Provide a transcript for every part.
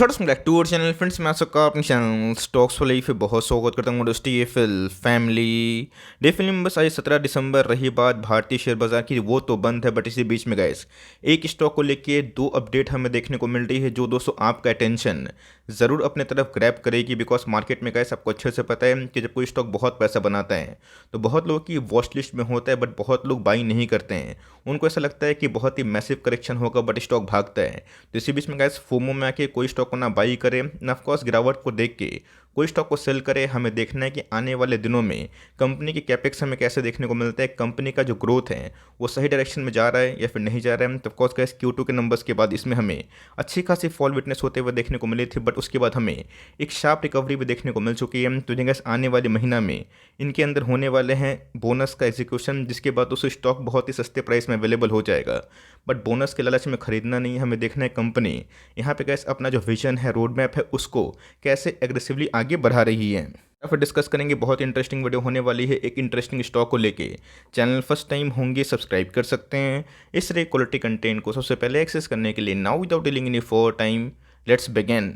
Welcome back to our channel friends. मैं आपका अपने चैनल स्टॉक्स वाले पे बहुत स्वागत करता हूँ दोस्ती। ये फिल फैमिली में बस आज 17 दिसंबर रही बात भारतीय शेयर बाजार की, वो तो बंद है, बट इसी बीच में गाइस एक स्टॉक को लेके दो अपडेट हमें देखने को मिल रही है जो दोस्तों आपका अटेंशन ज़रूर अपने तरफ ग्रैब करेगी। बिकॉज मार्केट में गाइस आपको अच्छे से पता है कि जब कोई स्टॉक बहुत पैसा बनाता है तो बहुत लोगों की वॉच लिस्ट में होता है, बट बहुत लोग बाई नहीं करते हैं। उनको ऐसा लगता है कि बहुत ही मैसिव करेक्शन होगा, बट स्टॉक भागता है। तो इसी बीच में गाइस फोमो में आके कोई स्टॉक को ना बाई करे ना ऑफकोर्स गिरावट को देख के कोई स्टॉक को सेल करे। हमें देखना है कि आने वाले दिनों में कंपनी की कैपेक्स हमें कैसे देखने को मिलता है, कंपनी का जो ग्रोथ है वो सही डायरेक्शन में जा रहा है या फिर नहीं जा रहा है। तो ऑफकोर्स गाइस Q2 के नंबर्स के बाद इसमें हमें अच्छी खासी फॉल विटनेस होते हुए देखने को मिली थी, बट उसके बाद हमें एक शार्प रिकवरी भी देखने को मिल चुकी है। तो गाइस आने वाले महीना में इनके अंदर होने वाले हैं बोनस का एग्जीक्यूशन, जिसके बाद उस स्टॉक बहुत ही सस्ते प्राइस में अवेलेबल हो जाएगा। बट बोनस के लालच में खरीदना नहीं है, हमें देखना है कंपनी यहाँ पे कैसे अपना जो विजन है, रोड मैप है, उसको कैसे एग्रेसिवली आगे बढ़ा रही है। या फिर डिस्कस करेंगे। बहुत इंटरेस्टिंग वीडियो होने वाली है एक इंटरेस्टिंग स्टॉक को लेके। चैनल फर्स्ट टाइम होंगे सब्सक्राइब कर सकते हैं इस रे क्वालिटी कंटेंट को सबसे पहले एक्सेस करने के लिए। Now without dealing any for time let's begin.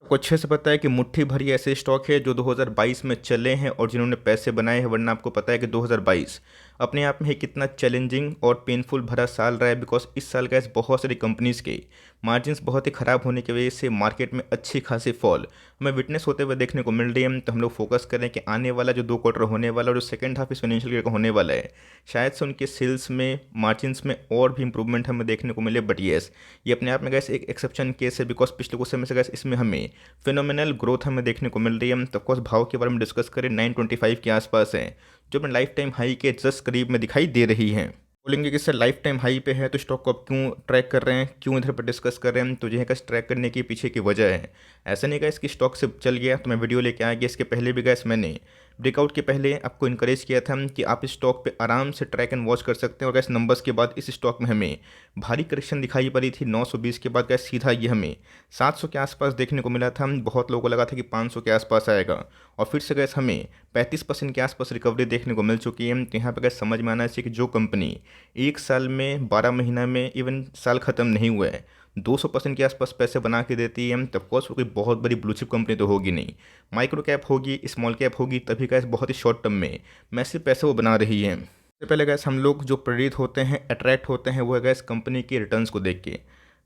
आपको अच्छे से पता है कि मुट्ठी भरी ऐसे स्टॉक है जो 2022 में चले हैं और जिन्होंने पैसे बनाए हैं, वरना आपको पता है कि 2022 अपने आप में ही कितना चैलेंजिंग और पेनफुल भरा साल रहा है। बिकॉज इस साल का बहुत सारी कंपनीज़ के मार्जिन्स बहुत ही ख़राब होने की वजह से मार्केट में अच्छी खासी फॉल हमें विटनेस होते हुए देखने को मिल रही है। तो हम लोग फोकस करें कि आने वाला जो 2 क्वार्टर होने वाला और जो सेकंड हाफ इस फाइनेंशियल ईयर का होने वाला है, शायद से उनके सेल्स में, मार्जिन्स में और भी इंप्रूवमेंट हमें देखने को मिले। बट येस, ये अपने आप में गैस एक एक्सेप्शन केस है। बिकॉज पिछले कुछ समय से गैस इसमें हमें फिनोमिनल ग्रोथ हमें देखने को मिल रही है। तो ऑफकोर्स भाव के बारे में डिस्कस करें, 925 के आसपास है, जो अपने लाइफ टाइम हाई के जस्ट करीब में दिखाई दे रही है। बोलेंगे कि सर लाइफ टाइम हाई पे है तो स्टॉक को आप क्यों ट्रैक कर रहे हैं, क्यों इधर पर डिस्कस कर रहे हैं। तो यह कैसे ट्रैक करने के पीछे की वजह है, ऐसा नहीं गया इसकी स्टॉक से चल गया तो मैं वीडियो लेके आ गया। इसके पहले भी गैस मैंने ब्रेकआउट के पहले आपको इनकरेज किया था कि आप इस स्टॉक पे आराम से ट्रैक एंड वॉच कर सकते हैं। और गैस नंबर्स के बाद इस स्टॉक में हमें भारी करेक्शन दिखाई पड़ी थी 920 के बाद गैस सीधा ये हमें 700 के आसपास देखने को मिला था। बहुत लोगों को लगा था कि 500 के आसपास आएगा और फिर से गैस हमें 35% के आसपास रिकवरी देखने को मिल चुकी है। तो यहाँ पर गैस समझ में आना चाहिए कि जो कंपनी एक साल में 12 महीना में, इवन साल ख़त्म नहीं हुआ है, 200% के आसपास पैसे बना के देती है, तब कोर्स वो कोई बहुत बड़ी ब्लूचिप कंपनी तो होगी नहीं। माइक्रो कैप होगी, स्मॉल कैप होगी, तभी गैस बहुत ही शॉर्ट टर्म में मैसिव पैसे वो बना रही है। सबसे पहले गैस हम लोग जो प्रेरित होते हैं, अट्रैक्ट होते हैं, वो है गैस कंपनी के रिटर्न्स को देख के।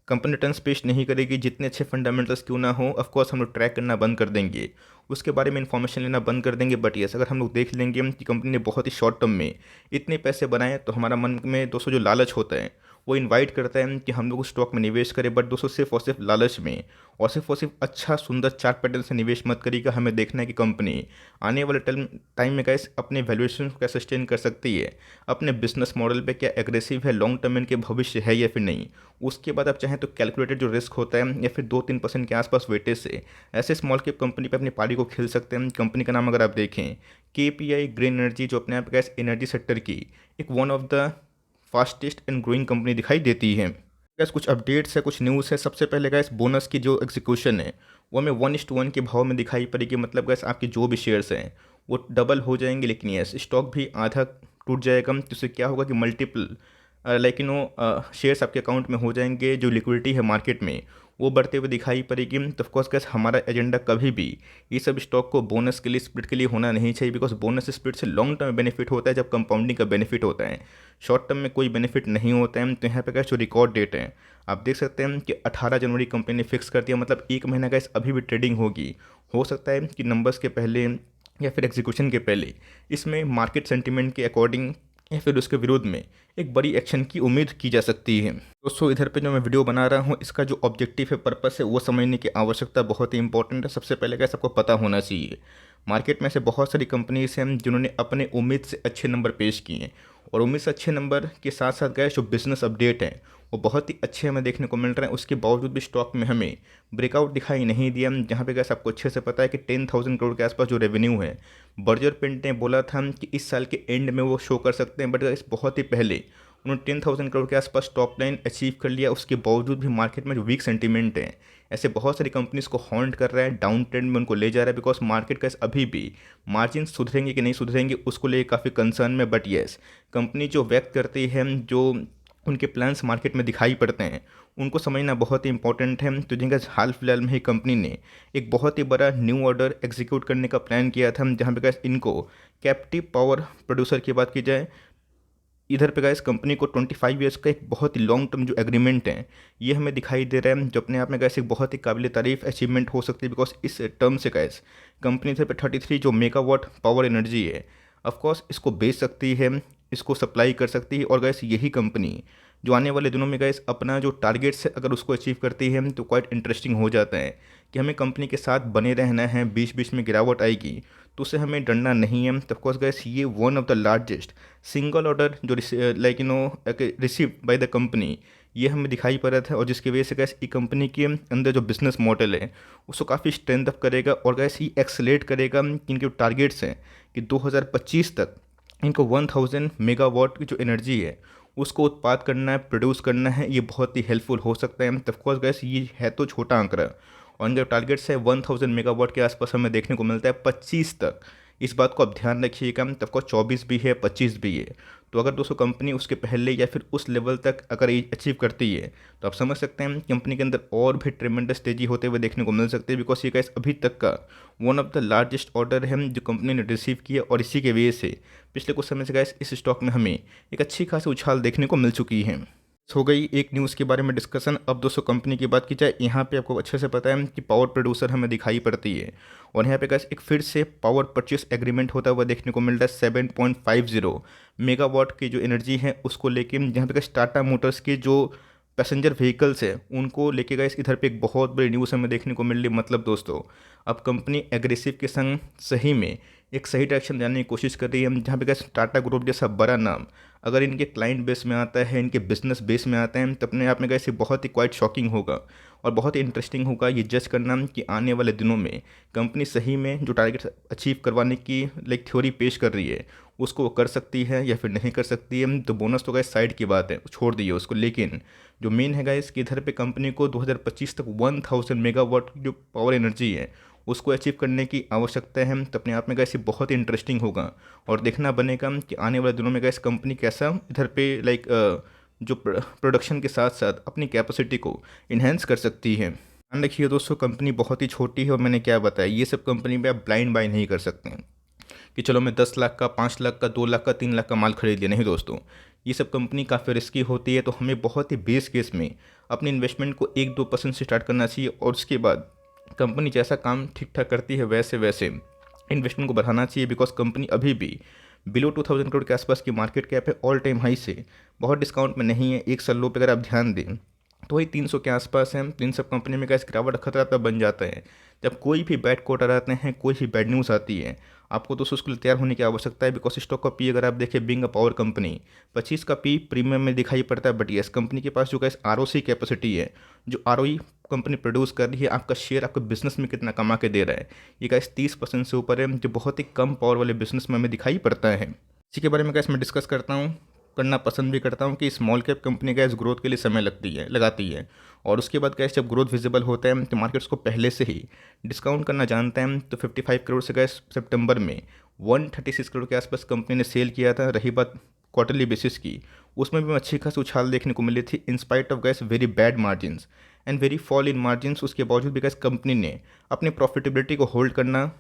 कंपनी रिटर्न्स पेश नहीं करेगी, जितने अच्छे फंडामेंटल्स क्यों ना हो, ऑफकोर्स हम लोग ट्रैक करना बंद कर देंगे, उसके बारे में इन्फॉर्मेशन लेना बंद कर देंगे। बट यस, अगर हम लोग देख लेंगे कि कंपनी ने बहुत ही शॉर्ट टर्म में इतने पैसे बनाए, तो हमारा मन में दोस्तों जो लालच होता है वो इनवाइट करता है कि हम लोग उस स्टॉक में निवेश करें। बट दोस्तों सिर्फ और सिर्फ लालच में और सिर्फ अच्छा सुंदर चार्ट पैटर्न से निवेश मत करिएगा। हमें देखना है कि कंपनी आने वाले टाइम में कैसे अपने वैल्यूएशन को क्या सस्टेन कर सकती है, अपने बिजनेस मॉडल पे क्या एग्रेसिव है, लॉन्ग टर्म इनके भविष्य है या फिर नहीं। उसके बाद आप चाहें तो कैलकुलेटेड जो रिस्क होता है या फिर 2-3% के आसपास वेटेज से ऐसे स्मॉल कैप कंपनी पे अपनी पारी को खेल सकते हैं। कंपनी का नाम अगर आप देखें, KPI ग्रीन एनर्जी, जो अपने आप गैस एनर्जी सेक्टर की एक one of the fastest and growing company दिखाई देती है। गैस कुछ अपडेट्स है, कुछ न्यूज़ है। सबसे पहले गैस बोनस की जो एग्जीक्यूशन है वो हमें 1:1 के भाव में दिखाई पड़ेगी। मतलब गैस आपके जो भी शेयर्स हैं वो डबल हो जाएंगे, लेकिन यस स्टॉक भी आधा टूट जाएगा। तो इससे क्या होगा कि मल्टीपल शेयर्स आपके अकाउंट में हो जाएंगे। जो लिक्विडिटी है मार्केट में वो बढ़ते हुए दिखाई पड़ेगी। तो ऑफकोर्स गैस हमारा एजेंडा कभी भी ये सब स्टॉक को बोनस के लिए, स्प्लिट के लिए होना नहीं चाहिए। बिकॉज बोनस स्प्लिट से लॉन्ग टर्म बेनिफिट होता है, जब कंपाउंडिंग का बेनिफिट होता है, शॉर्ट टर्म में कोई बेनिफिट नहीं होता है। तो यहाँ पे गैस जो रिकॉर्ड डेट है आप देख सकते हैं कि 18 जनवरी कंपनी ने फिक्स कर दिया। मतलब एक महीना गैस अभी भी ट्रेडिंग होगी। हो सकता है कि नंबर्स के पहले या फिर एग्जीक्यूशन के पहले इसमें मार्केट सेंटिमेंट के अकॉर्डिंग या फिर उसके विरोध में एक बड़ी एक्शन की उम्मीद की जा सकती है। दोस्तों इधर पे जो मैं वीडियो बना रहा हूँ, इसका जो ऑब्जेक्टिव है, पर्पस है, वो समझने की आवश्यकता बहुत ही इंपॉर्टेंट है। सबसे पहले क्या सबको पता होना चाहिए, मार्केट में से बहुत सारी कंपनीज हैं जिन्होंने अपने उम्मीद से अच्छे नंबर पेश किए हैं, और उम्मीद से अच्छे नंबर के साथ साथ गए जो बिजनेस अपडेट हैं वो बहुत ही अच्छे हमें देखने को मिल रहे हैं। उसके बावजूद भी स्टॉक में हमें ब्रेकआउट दिखाई नहीं दिया। जहाँ पे गैस आपको अच्छे से पता है कि 10,000 करोड़ के आसपास जो रेवेन्यू है, बर्जर पेंट ने बोला था कि इस साल के एंड में वो शो कर सकते हैं। बट इस बहुत ही पहले उन्होंने 10,000 करोड़ के आसपास टॉप लाइन अचीव कर लिया। उसके बावजूद भी मार्केट में जो वीक सेंटीमेंट है, ऐसे बहुत सारी कंपनीज को हॉन्ट कर रहा है, डाउन ट्रेंड में उनको ले जा रहा है। बिकॉज मार्केट का अभी भी मार्जिन सुधरेंगे कि नहीं सुधरेंगे उसको लेकर काफ़ी कंसर्न में। बट येस, कंपनी जो व्यक्त करती है, जो उनके प्लान्स मार्केट में दिखाई पड़ते हैं, उनको समझना बहुत ही इंपॉर्टेंट है। तो जिनका हाल फिलहाल में ही कंपनी ने एक बहुत ही बड़ा न्यू ऑर्डर एग्जीक्यूट करने का प्लान किया था, जहाँ पे गैस इनको कैप्टिव पावर प्रोड्यूसर की बात की जाए, इधर पे गैस कंपनी को 25 ईयर्स का एक बहुत ही लॉन्ग टर्म जो एग्रीमेंट है ये हमें दिखाई दे रहा है, जो अपने आप में गैस एक बहुत ही काबिल तारीफ अचीवमेंट हो सकती है। बिकॉज इस टर्म से गैस कंपनी इधर पे 33 जो मेगावाट पावर एनर्जी है ऑफकोर्स इसको बेच सकती है, इसको सप्लाई कर सकती है। और गैस यही कंपनी जो आने वाले दिनों में गैस अपना जो टारगेट्स है अगर उसको अचीव करती है तो क्वाइट इंटरेस्टिंग हो जाता है कि हमें कंपनी के साथ बने रहना है। बीच बीच में गिरावट आएगी तो उससे हमें डरना नहीं है। तो ऑफकोर्स गैस ये one of the largest single order जो रिसीव बाय द कंपनी ये हमें दिखाई पड़ रहा था, और जिसकी वजह से गैस ई कंपनी के अंदर जो बिजनेस मॉडल है उसको काफ़ी स्ट्रेंथ अप करेगा। और गैस ये एक्सलेट करेगा कि इनके टारगेट्स हैं कि 2025 तक इनको 1000 मेगावाट की जो एनर्जी है उसको उत्पाद करना है, प्रोड्यूस करना है। ये बहुत ही हेल्पफुल हो सकता है। ऑफकोर्स गैस ये है तो छोटा आंकड़ा, और इनका टारगेट्स है 1000 मेगावाट के आसपास हमें देखने को मिलता है 25 तक। इस बात को आप ध्यान रखिएगा। तब 24 भी है 25 भी है, तो अगर दोस्तों कंपनी उसके पहले या फिर उस लेवल तक अगर ये अचीव करती है तो आप समझ सकते हैं कंपनी के अंदर और भी ट्रेमेंडस तेजी होते हुए देखने को मिल सकती है। बिकॉज ये गैस अभी तक का one of the largest order है जो कंपनी ने रिसीव किया, और इसी के वजह से पिछले कुछ समय से गैस इस स्टॉक में हमें एक अच्छी खासी उछाल देखने को मिल चुकी है। हो गई एक न्यूज़ के बारे में डिस्कशन। अब दोस्तों कंपनी की बात की जाए, यहाँ पे आपको अच्छे से पता है कि पावर प्रोड्यूसर हमें दिखाई पड़ती है, और यहाँ पे गैस एक फिर से पावर परचेस एग्रीमेंट होता हुआ देखने को मिल रहा है 7.50 मेगावाट की जो एनर्जी है उसको लेके, जहाँ पे गैस टाटा मोटर्स के जो पैसेंजर व्हीकल्स है उनको लेके गए। इधर पे एक बहुत बड़ी न्यूज़ हमें देखने को मिल रही। मतलब दोस्तों अब कंपनी एग्रेसिव के संग सही में एक सही डायरेक्शन जाने की कोशिश कर रही है, जहाँ पे गैस टाटा ग्रुप जैसा बड़ा नाम अगर इनके क्लाइंट बेस में आता है, इनके बिजनेस बेस में आता है, तो अपने आप में गैस ये बहुत ही क्वाइट शॉकिंग होगा और बहुत ही इंटरेस्टिंग होगा ये जज करना कि आने वाले दिनों में कंपनी सही में जो टारगेट अचीव करवाने की थ्योरी पेश कर रही है उसको वो कर सकती है या फिर नहीं कर सकती है। तो बोनस तो गैस साइड की बात है, छोड़ दिए उसको, लेकिन जो मेन है गैस कि इधर पे कंपनी को 2025 तक 1000 मेगावाट की जो पावर एनर्जी है उसको अचीव करने की आवश्यकता है। तो अपने आप में गैस ये बहुत ही इंटरेस्टिंग होगा, और देखना बनेगा कि आने वाले दिनों में गैस कंपनी कैसा इधर पे जो प्रोडक्शन के साथ साथ अपनी कैपेसिटी को इन्हेंस कर सकती है। ध्यान रखिए दोस्तों कंपनी बहुत ही छोटी है, और मैंने क्या बताया ये सब कंपनी पे आप ब्लाइंड बाय नहीं कर सकते हैं कि चलो मैं 10 लाख का, 5 लाख का, 2 लाख का, 3 लाख का माल खरीद लिया। नहीं दोस्तों, ये सब कंपनी काफ़ी रिस्की होती है। तो हमें बहुत ही बेस केस में अपने इन्वेस्टमेंट को 1-2% से स्टार्ट करना चाहिए, और उसके बाद कंपनी जैसा काम ठीक ठाक करती है वैसे वैसे इन्वेस्टमेंट को बढ़ाना चाहिए। बिकॉज कंपनी अभी भी बिलो 2000 करोड़ के आसपास की मार्केट कैप है, ऑल टाइम हाई से बहुत डिस्काउंट में नहीं है। एक साल लो पे अगर आप ध्यान दें तो वही 300 के आसपास है। तो इन सब कंपनी में गैस गिरावट खतरा तब बन जाता है जब कोई भी बैड क्वार्टर आते हैं, कोई भी बैड न्यूज़ आती है। आपको तो उसके लिए तैयार होने की आवश्यकता है। बिकॉज स्टॉक का पी अगर आप देखें बिंग अ पावर कंपनी 25 का पी प्रीमियम में दिखाई पड़ता है, बट यस कंपनी के पास जो गैस आरओसी कैपेसिटी है, जो आरओई कंपनी प्रोड्यूस कर रही है, आपका शेयर आपके बिजनेस में कितना कमा के दे रहा है, ये गैस 30% से ऊपर है, जो बहुत ही कम पावर वाले बिजनेस में हमें दिखाई पड़ता है। इसी के बारे में गैस मैं डिस्कस करता हूँ, करना पसंद भी करता हूँ कि small cap company gas growth के लिए समय लगाती है, और उसके बाद गैस जब ग्रोथ विजिबल होता है तो मार्केट्स को पहले से ही डिस्काउंट करना जानते हैं। तो 55 करोड़ से गैस सितंबर में 136 करोड़ के आसपास कंपनी ने सेल किया था। रही बात क्वार्टरली बेसिस की, उसमें भी अच्छी खासी उछाल देखने को मिली थी in spite of gas very bad margins and very fall in margins. उसके बावजूद भी गैस कंपनी ने अपनी प्रॉफिटेबिलिटी को होल्ड करना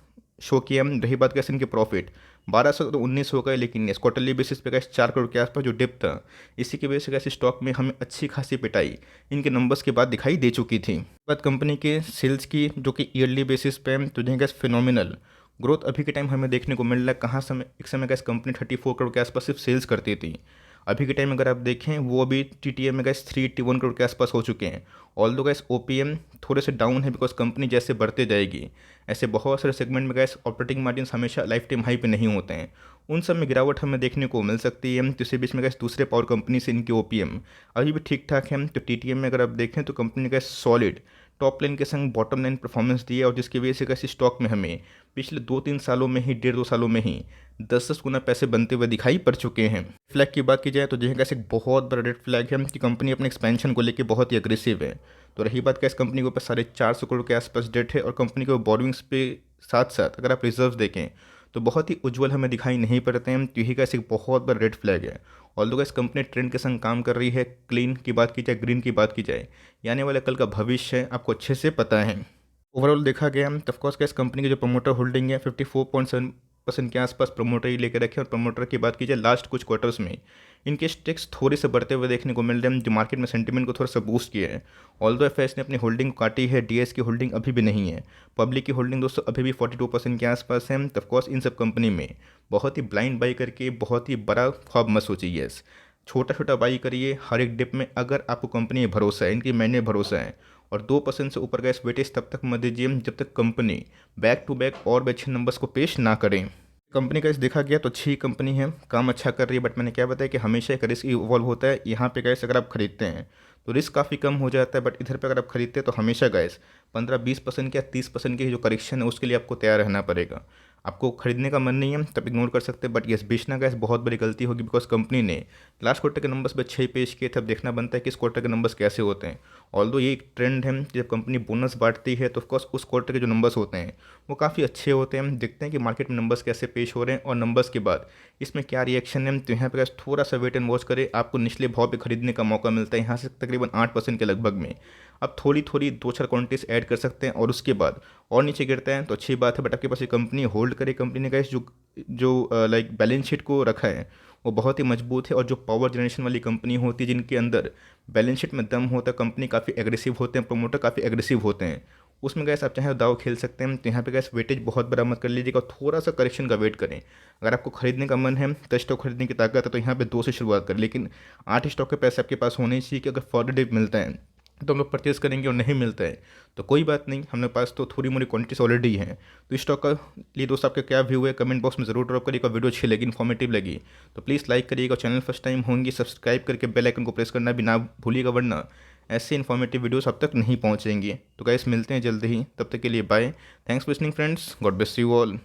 शो किया। रही बात कैसे इनके प्रॉफिट 12 से तो 19 हो गए, लेकिन इस क्वार्टरली बेसिस पे गैस 4 करोड़ के आसपास जो डिप था, इसी की वजह से गैस स्टॉक में हमें अच्छी खासी पिटाई इनके नंबर्स के बाद दिखाई दे चुकी थी। बात कंपनी के सेल्स की जो कि ईयरली बेसिस पे तो गैस फिनोमिनल ग्रोथ अभी के टाइम हमें देखने को मिल रहा है। कहाँ समय एक समय गैस कंपनी 34 करोड़ के आसपास सिर्फ सेल्स करती थी, अभी के टाइम अगर आप देखें वो अभी टीटीएम में गैस 381 करोड़ के आसपास हो चुके हैं। ऑल दो गैस ओपीएम थोड़े से डाउन है, बिकॉज कंपनी जैसे बढ़ते जाएगी ऐसे बहुत सारे सेगमेंट में गैस ऑपरेटिंग मार्जिन हमेशा लाइफ टाइम हाई पे नहीं होते हैं, उन सब में गिरावट हमें देखने को मिल सकती है। तो इसी बीच में गैस दूसरे पावर कंपनी से इनके ओपीएम अभी भी ठीक ठाक है। तो टीटीएम में अगर आप देखें तो company gas solid top line के संग बॉटम लाइन परफॉर्मेंस दी है, और जिसकी वजह से कैसे स्टॉक में हमें पिछले 2-3 सालों में ही 1.5-2 सालों में ही 10-10 गुना पैसे बनते हुए दिखाई पड़ चुके हैं। फ्लैग की बात की जाए तो जहाँ कैसे एक बहुत बड़ा रेड फ्लैग है कि कंपनी अपने एक्सपेंशन को लेकर बहुत ही अग्रेसिव है। तो रही बात कैसे कंपनी के ऊपर 450 करोड़ के आसपास डेट है, और कंपनी को बोरोइंग्स पे साथ साथ अगर आप रिजर्व देखें तो बहुत ही उज्जवल हमें दिखाई नहीं पड़ते हैं। तो यही कैसे एक बहुत बड़ा रेड फ्लैग है। और लोग इस कंपनी ट्रेंड के संग काम कर रही है। क्लीन की बात की जाए, ग्रीन की बात की जाए, ये आने वाले कल का भविष्य है, आपको अच्छे से पता है। ओवरऑल देखा गया तो ऑफकोर्स इस कंपनी की जो प्रमोटर होल्डिंग है 54.7% के आसपास प्रमोटर ही लेकर रखे। और प्रमोटर की बात की जाए लास्ट कुछ क्वार्टर्स में इनके स्टेक्स थोड़े से बढ़ते हुए देखने को मिल रहे हैं, जो मार्केट में सेंटीमेंट को थोड़ा सा बूस्ट किया है। ऑल्दो एफएस ने अपनी होल्डिंग काटी है, डीएस की होल्डिंग अभी भी नहीं है। पब्लिक की होल्डिंग दोस्तों अभी भी 42% के आसपास है। तो ऑफकोर्स इन सब कंपनी में बहुत ही ब्लाइंड बाई करके बहुत ही बड़ा ख्वाब मत सोचिए। छोटा छोटा बाई करिए हर एक डिप में, अगर आपको कंपनी में भरोसा है, इनकी मैंने भरोसा है। और 2% से ऊपर का इस वेटेज तब तक मत दीजिए जब तक कंपनी बैक टू बैक और भी अच्छे नंबर्स को पेश ना करें। कंपनी का इस देखा गया तो अच्छी कंपनी है, काम अच्छा कर रही है, बट मैंने क्या बताया कि हमेशा एक रिस्क इवॉल्व होता है। यहाँ पे गैस अगर आप खरीदते हैं तो रिस्क काफ़ी कम हो जाता है, बट इधर पे अगर आप खरीदते हैं तो हमेशा गैस 15-20% या 30% की जो करेक्शन है उसके लिए आपको तैयार रहना पड़ेगा। आपको खरीदने का मन नहीं है तब इग्नोर कर सकते हैं, बट यस बेचना गैस बहुत बड़ी गलती होगी, बिकॉज कंपनी ने लास्ट क्वार्टर के नंबर्स पे 6 पेश किए थे। अब देखना बनता है कि इस क्वार्टर के नंबर्स कैसे होते हैं। ऑल्दो ये एक ट्रेंड है कि जब कंपनी बोनस बांटती है तो ऑफकोर्स उस क्वार्टर के जो नंबर्स होते हैं वो काफ़ी अच्छे होते हैं। देखते हैं कि मार्केट में नंबर्स कैसे पेश हो रहे हैं और नंबर्स के बाद इसमें क्या रिएक्शन है। तो यहाँ पे थोड़ा सा वेट एंड वॉच करें, आपको निचले भाव पे खरीदने का मौका मिलता है यहाँ से तकरीबन 8% के लगभग में। अब थोड़ी थोड़ी 2-4 क्वांटिटीज ऐड कर सकते हैं और उसके बाद और नीचे गिरता है तो अच्छी बात है, बट आपके पास ये कंपनी होल्ड करे। कंपनी ने गाइस जो जो लाइक बैलेंस शीट को रखा है वो बहुत ही मजबूत है। और जो पावर जनरेशन वाली कंपनी होती है जिनके अंदर बैलेंस शीट में दम होता है, कंपनी काफ़ी एग्रेसिव होते हैं, प्रमोटर काफ़ी एग्रेसिव होते हैं, उसमें गैस आप चाहे दाव खेल सकते हैं। तो यहाँ पे गैस वेटेज बहुत बड़ा मत कर लीजिएगा, थोड़ा सा करेक्शन का वेट करें। अगर आपको खरीदने का मन है, 10 स्टॉक खरीदने की ताकत है तो यहाँ पे 2 से शुरुआत करें, लेकिन 8 स्टॉक के पैसे आपके पास होने चाहिए कि अगर फॉरवर्ड डिप मिलता है तो हम लोग परचेज़ करेंगे, और नहीं मिलता है तो कोई बात नहीं, हमारे पास तो थोड़ी मोड़ी क्वांटिटीज ऑलरेडी हैं। तो इस स्टॉक का लिए दोस्त आपका क्या व्यू है कमेंट बॉक्स में ज़रूर ड्रॉप करिएगा। वीडियो अच्छी लगी, इन्फॉर्मेटिव लगी तो प्लीज़ लाइक करिएगा। चैनल फर्स्ट टाइम होंगी सब्सक्राइब करके बेल आइकन को प्रेस करना भी ना भूलिएगा, वरना ऐसे इन्फॉर्मेटिव वीडियोस अब तक नहीं पहुंचेंगे। तो गाइस मिलते हैं जल्दी ही, तब तक के लिए bye. Thanks for listening friends, God bless you all.